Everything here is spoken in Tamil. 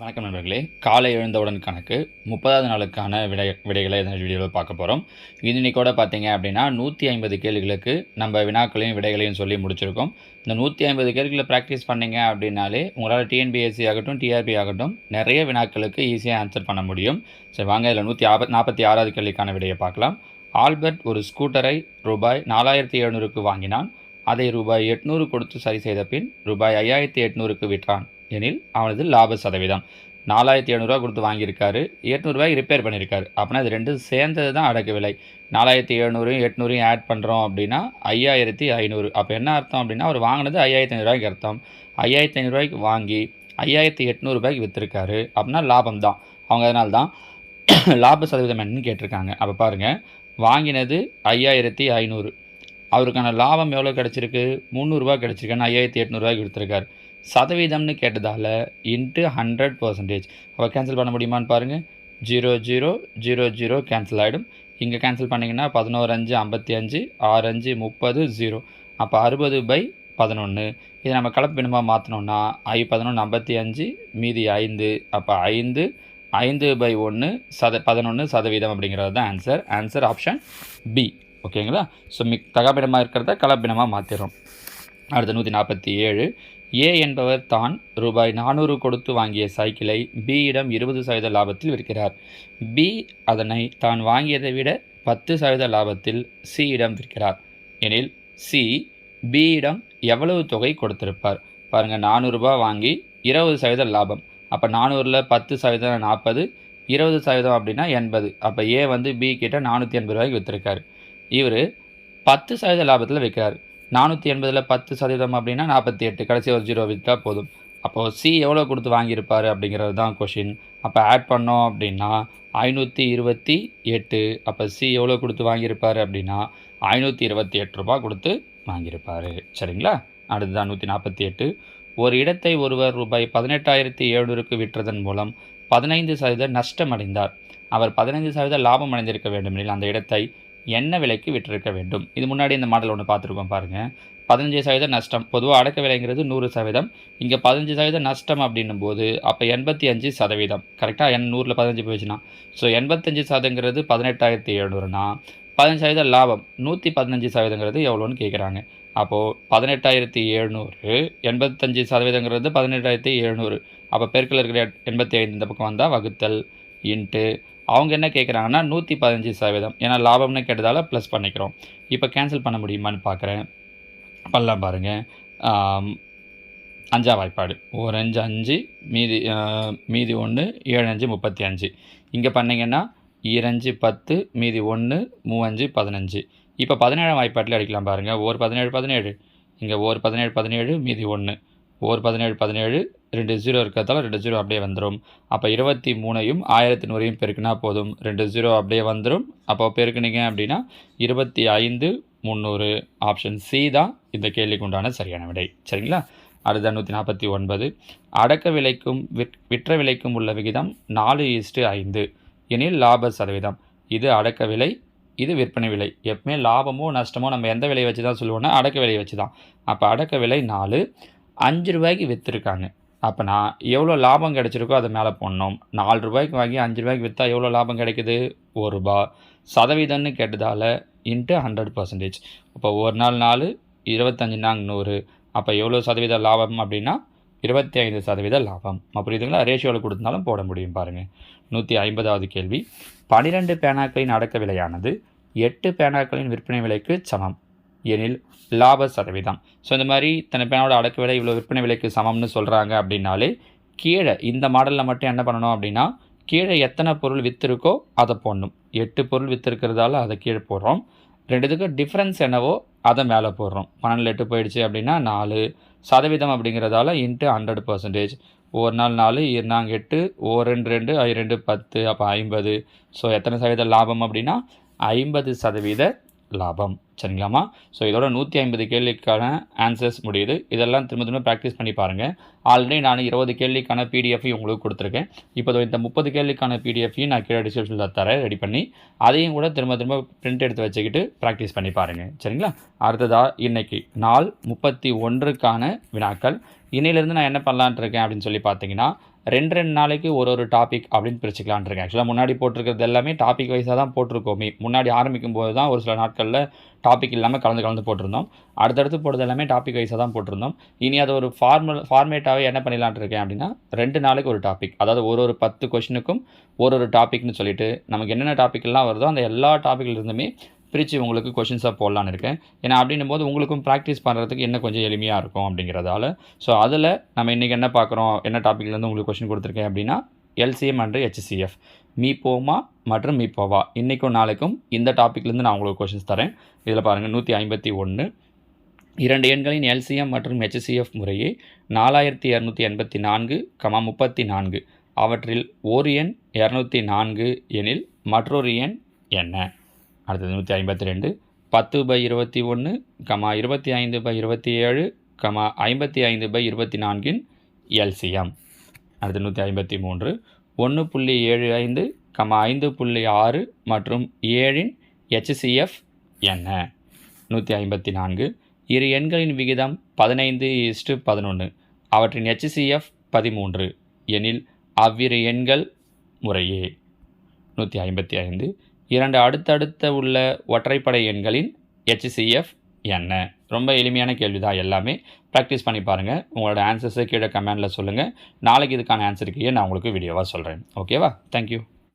வணக்கம் நண்பர்களே. காலை எழுந்தவுடன் கணக்கு 30வது நாளுக்கான விடைகளை இந்த வீடியோவில் பார்க்க போகிறோம். இன்னைக்கோட பார்த்தீங்க அப்படின்னா 150 கேள்விகளுக்கு நம்ம வினாக்களையும் விடைகளையும் சொல்லி முடிச்சிருக்கோம். இந்த 150 கேள்விகளை ப்ராக்டிஸ் பண்ணீங்க அப்படின்னாலே உங்களால் டிஎன்பிஎஸ்சி ஆகட்டும் டிஆர்பி ஆகட்டும் நிறைய வினாக்களுக்கு ஈஸியாக ஆன்சர் பண்ண முடியும். சரி வாங்க, இதில் 146வது கேள்விக்கான விடையை பார்க்கலாம். ஆல்பர்ட் ஒரு ஸ்கூட்டரை ரூபாய் 4700க்கு வாங்கினான். அதை ரூபாய் 800 கொடுத்து சரி செய்த பின் ரூபாய் 5800க்கு விற்றான் எனில் அவனது லாப சதவீதம். 4700 கொடுத்து வாங்கியிருக்காரு, 800 ரிப்பேர் பண்ணியிருக்காரு. அப்படின்னா இது ரெண்டும் சேர்ந்தது தான் அடக்கு விலை. 4700 800 ஆட் பண்ணுறோம் அப்படின்னா 5500. அப்போ என்ன அர்த்தம் அப்படின்னா அவர் வாங்கினது 5500 அர்த்தம். 5500 வாங்கி 5800 விற்றுருக்காரு அப்படின்னா லாபம் தான். அவங்க அதனால தான் லாப சதவீதம் என்னன்னு கேட்டிருக்காங்க. அப்போ பாருங்கள், வாங்கினது 5500, அவருக்கான லாபம் எவ்வளோ கிடச்சிருக்கு? 300 கிடச்சிருக்கான்னு 5800 விற்றுருக்காரு. சதவீதம்னு கேட்டதால் இன்ட்டு 100%. அப்போ கேன்சல் பண்ண முடியுமான்னு பாருங்கள். 0 0 0 0 கேன்சல் ஆகிடும். இங்கே கேன்சல் பண்ணிங்கன்னா 11 5 55, 6 5 30 0. அப்போ 60/11. இதை நம்ம கலப்பு பின்னமாக மாற்றினோன்னா 11 55 மீதி 5. அப்போ 5/1 11% அப்படிங்கிறது தான் ஆன்சர் ஆப்ஷன் பி. ஓகேங்களா? ஸோ தகப்பிடமாக இருக்கிறத கலப்பினமாக மாற்றிடுறோம். அடுத்து 147. ஏ என்பவர் தான் ரூபாய் 400 கொடுத்து வாங்கிய சைக்கிளை பியிடம் 20% லாபத்தில் விற்கிறார். பி அதனை தான் வாங்கியதை விட 10% லாபத்தில் சியிடம் விற்கிறார் எனில் சி பியிடம் எவ்வளவு தொகை கொடுத்திருப்பார்? பாருங்கள், 400 வாங்கி 20% லாபம். அப்போ 400ல் 10% 40, 20% அப்படின்னா 80. அப்போ ஏ வந்து பி கிட்ட 480 விற்றுருக்காரு. இவர் 10% லாபத்தில் விற்கிறார். 480ல் 10% அப்படின்னா 48. கடைசி ஒரு 0 விற்றா போதும். அப்போது சி எவ்வளோ கொடுத்து வாங்கியிருப்பார் அப்படிங்கிறது தான் கொஷின். அப்போ ஆட் பண்ணோம் அப்படின்னா 528. அப்போ சி எவ்வளோ கொடுத்து வாங்கியிருப்பார் அப்படின்னா 528 கொடுத்து வாங்கியிருப்பார். சரிங்களா? அடுத்துதான் 148. ஒரு இடத்தை ஒருவர் ரூபாய் 18,700க்கு விற்றதன் மூலம் 15% நஷ்டம் அடைந்தார். அவர் 15% லாபம் அடைந்திருக்க வேண்டுமெனில் அந்த இடத்தை என்ன விலைக்கு விற்றிருக்க வேண்டும்? இது முன்னாடி இந்த மாடல் ஒன்று பார்த்துருக்கோம் பாருங்கள். 15% நஷ்டம். பொதுவாக அடக்க விலைங்கிறது 100%. இங்கே 15% நஷ்டம் அப்படின்னும் போது அப்போ 85%. கரெக்டாக 100ல் 15 போயிடுச்சுன்னா ஸோ 85%ங்கிறது 18,700னா 15% லாபம் 115%ங்கிறது எவ்வளோன்னு கேட்குறாங்க. அப்போது 18,700 85%ங்கிறது 18,700. அப்போ பெருக்கல் இருக்கிற 85 இந்த பக்கம் வந்தால் வகுத்தல் இன்ட்டு அவங்க என்ன கேட்குறாங்கன்னா 115%. ஏன்னா லாபம்னு கேட்டதால் ப்ளஸ் பண்ணிக்கிறோம். இப்போ கேன்சல் பண்ண முடியுமான்னு பார்க்குறேன். பண்ணலாம் பாருங்கள். 5ஆம் வாய்ப்பாடு 1 5 5 மீதி 1 7 5 35. இங்கே பண்ணிங்கன்னா 2 5 10 மீதி 1 3 5 15. இப்போ 17ஆம் வாய்ப்பாட்டில் அடிக்கலாம் பாருங்கள். 1 17 17, இங்கே 1 17 17 மீதி 1 1 17 17, 2 0 இருக்கிறதால 2 0 அப்படியே வந்துடும். அப்போ 23ஐயும் 1100ஐயும் பெருக்குனா போதும், 2 0 அப்படியே வந்துடும். அப்போ பெருக்குனீங்க அப்படின்னா 25,300. ஆப்ஷன் சி தான் இந்த கேள்விக்கு உண்டான சரியான விடை. சரிங்களா? அடுத்த 149. அடக்க விலைக்கும் விற்ற விலைக்கும் உள்ள விகிதம் 4:5 எனில் லாப சதவீதம். இது அடக்க விலை, இது விற்பனை விலை. எப்பவுமே லாபமோ நஷ்டமோ நம்ம எந்த விலையை வச்சு தான் சொல்லுவோம்னா அடக்க விலையை வச்சு தான். அப்போ அடக்க விலை 4, 5 ரூபாய்க்கு விற்றுருக்காங்க. அப்போ நான் எவ்வளோ லாபம் கிடைச்சிருக்கோ அதை மேலே போடணும். 4 ரூபாய்க்கு வாங்கி 5 ரூபாய்க்கு விற்றா எவ்வளோ லாபம் கிடைக்குது? 1 ரூபா. சதவீதம்னு கேட்டதால் இன்ட்டு 100%. அப்போ ஒரு நாள் 4, 25 நாங்க 100. அப்போ எவ்வளோ சதவீத லாபம் அப்படின்னா 25% லாபம். புரியுதுங்களா? ரேஷியோவில் கொடுத்தாலும் போட முடியும் பாருங்கள். 150வது கேள்வி. 12 பேனாக்களின் அடக்க விலையானது 8 பேனாக்களின் விற்பனை விலைக்கு சமம் எனில் லாப சதவீதம். ஸோ இந்த மாதிரி இத்தனை பேனோட அடக்க விலை இவ்வளோ விற்பனை விலைக்கு சமம்னு சொல்கிறாங்க அப்படின்னாலே கீழே இந்த மாடலில் மட்டும் என்ன பண்ணணும் அப்படின்னா கீழே எத்தனை பொருள் விற்றுருக்கோ அதை போடணும். 8 பொருள் விற்றுருக்கிறதால அதை கீழே போடுறோம். ரெண்டுத்துக்கு டிஃப்ரென்ஸ் என்னவோ அதை மேலே போடுறோம். 12 8 போயிடுச்சு அப்படின்னா 4 சதவீதம் அப்படிங்கிறதால இன்ட்டு 100%. ஒரு நாள் 4, 2 8, 2 2 2 10. அப்போ 50. ஸோ எத்தனை சதவீத லாபம் அப்படின்னா 50% லாபம். சரிங்களாம்மா? ஸோ இதோட 150 கேள்விக்கான ஆன்சர்ஸ் முடியுது. இதெல்லாம் திரும்ப ப்ராக்டிஸ் பண்ணி பாருங்கள். ஆல்ரெடி நான் 20 கேள்விக்கான பிடிஎஃபையும் உங்களுக்கு கொடுத்துருக்கேன். இப்போ இந்த 30 கேள்விக்கான பிடிஎஃபையும் நான் கீழே டிஸ்கிரிப்ஷனில் தரேன், ரெடி பண்ணி அதையும் கூட திரும்ப பிரிண்ட் எடுத்து வச்சுக்கிட்டு ப்ராக்டிஸ் பண்ணி பாருங்கள். சரிங்களா? அடுத்ததாக இன்றைக்கி நாள் 31க்கான வினாக்கள். இன்னையிலேருந்து நான் என்ன பண்ணலான்ட்டு இருக்கேன் அப்படின்னு சொல்லி பார்த்தீங்கன்னா 2 நாளைக்கு ஒரு டாபிக் அப்படின்னு பிரிச்சுக்கலான்னு இருக்கேன். ஆக்சுவலாக முன்னாடி போட்டிருக்கிறது எல்லாமே டாபிக் வைஸாக தான் போட்டிருக்கோம். முன்னாடி ஆரம்பிக்கும் போது தான் ஒரு சில நாட்களில் டாபிக் இல்லாமல் கலந்து போட்டிருந்தோம். அடுத்தடுத்து போட்டது எல்லாமே டாபிக் வைஸாக தான் போட்டிருந்தோம். இனி அது ஒரு ஃபார்மேட்டாகவே என்ன பண்ணிடலான்னு இருக்கேன் அப்படின்னா 2 நாளைக்கு ஒரு டாபிக், அதாவது ஒரு 10 கொஷினுக்கும் ஒரு டாபிக்னு சொல்லிட்டு நமக்கு என்னென்ன டாபிக்லாம் வருதோ அந்த எல்லா டாப்பிக்லேருந்துமே பிரித்து உங்களுக்கு கொஷின்ஸாக போடலான்னு இருக்கேன். ஏன்னா அப்படின்னும் போது உங்களுக்கும் ப்ராக்டிஸ் பண்ணுறதுக்கு இன்னும் கொஞ்சம் எளிமையாக இருக்கும் அப்படிங்கிறதால. ஸோ அதில் நம்ம இன்றைக்கி என்ன பார்க்குறோம், என்ன டாப்பிக்லேருந்து உங்களுக்கு கொஷின் கொடுத்துருக்கேன் அப்படின்னா எல்சிஎம் அண்ட் HCF, மீபோமா மற்றும் மீபோவா, இன்றைக்கும் நாளைக்கும் இந்த டாப்பிக்லேருந்து நான் உங்களுக்கு கொஷின்ஸ் தரேன். இதில் பாருங்கள் 151 2 எண்களின் எல்சிஎம் மற்றும் HCF முறையே 4284, 34. அவற்றில் ஒரு எண் 204 எனில் மற்றொரு எண் என்ன? அடுத்தது 152 10/21, 25/27, 55/24 எல்சிஎம். அடுத்து 153 1.75, 5.6 மற்றும் 7 HCF என்ன? 154 இரு எண்களின் விகிதம் 15:11, அவற்றின் HCF 13 எனில் அவ்விரு எண்கள் முறையே. 155 2 அடுத்தடுத்த உள்ள ஒற்றைப்படை எண்களின் HCF என்ன? ரொம்ப எளிமையான கேள்வி தான், எல்லாமே ப்ராக்டிஸ் பண்ணி பாருங்கள். உங்களோட ஆன்சர்ஸை கீழே கமெண்டில் சொல்லுங்கள். நாளைக்கு இதுக்கான ஆன்சர் கீழே நான் உங்களுக்கு வீடியோவாக சொல்கிறேன். ஓகேவா? தேங்க்யூ.